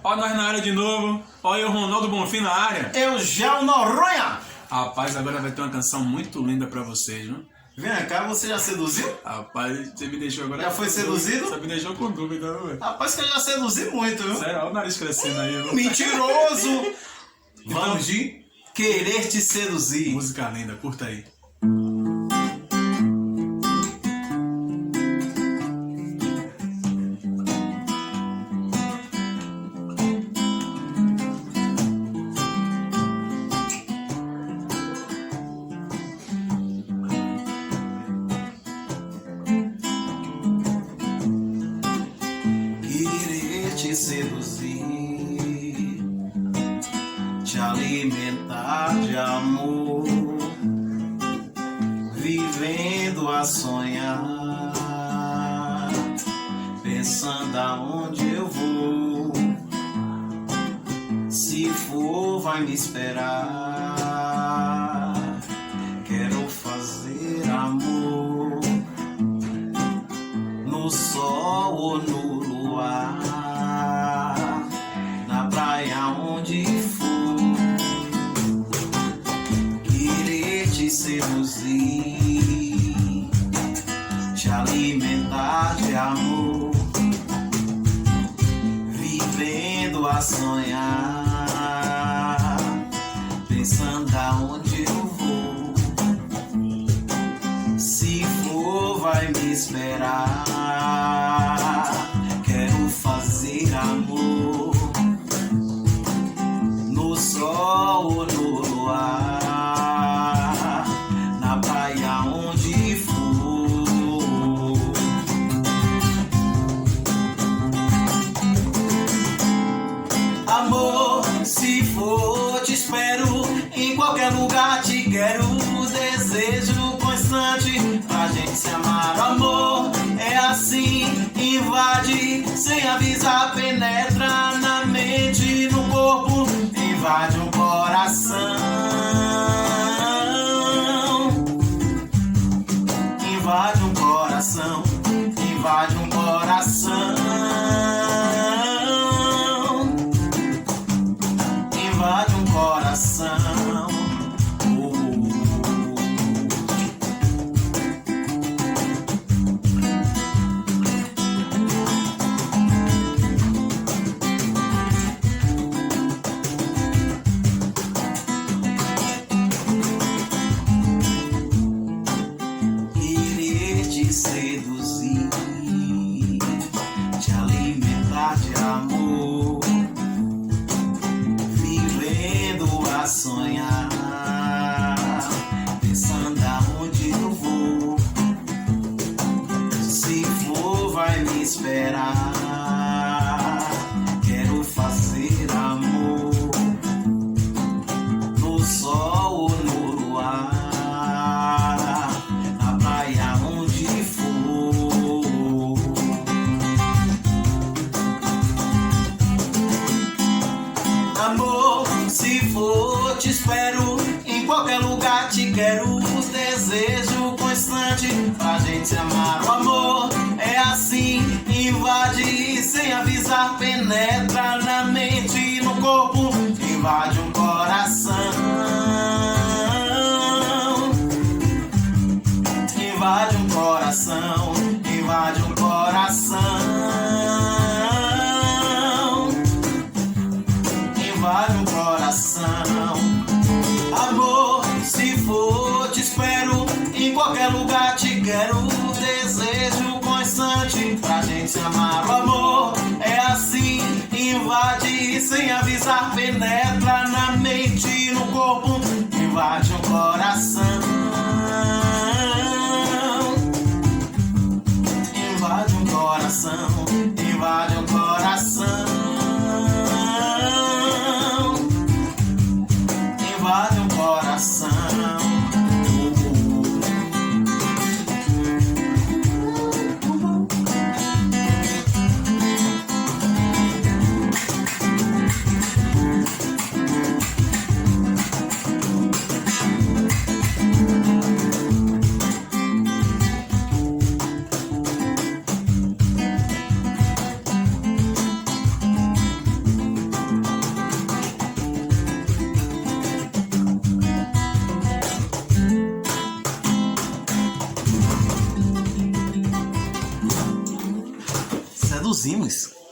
Ó nós na área de novo. Ó eu, Ronaldo Bonfim na área. Eu já o Noronha. Rapaz, agora vai ter uma canção muito linda pra vocês, viu? Vem cá, você já seduziu? Rapaz, você me deixou agora... Já foi seduzido? Você me deixou com dúvida, velho. Rapaz, que eu já seduzi muito, viu? Sério, olha o nariz crescendo aí, viu? Mentiroso! Vamos de Querer Te Seduzir. Música linda, curta aí. Te seduzir, te alimentar de amor, vivendo a sonhar, pensando aonde eu vou, se for vai me esperar, quero fazer amor, no sol ou no luar, onde for, querer te seduzir, te alimentar de amor, vivendo a sonhar, pensando aonde eu vou, se for vai me esperar, quero fazer amor, no sol ou no luar, na praia onde for. Amor, se for te espero, em qualquer lugar te quero, desejo constante pra gente se amar. Amor, é assim, invade, sem avisar, penetra na mente, no corpo, invade um coração, invade um coração, invade um coração, invade um coração. Seduzir, te alimentar de amor, vivendo a sonhar, pensando aonde eu vou, se for vai me esperar, quero fazer amor, no sol ou no luar, na praia onde for. Amor, se for te espero, em qualquer lugar te quero, desejo constante pra gente se amar. O amor é assim, invade sem avisar, penetra na mente e no corpo, invade um coração, invade um coração, invade um coração, invade um coração. Amor, se for te espero, em qualquer lugar te quero, desejo constante pra gente se amar. O amor é assim, invade sem avisar, penetra na mente e no corpo, invade um coração, invade um coração, invade um coração, invade um coração. seduzimos.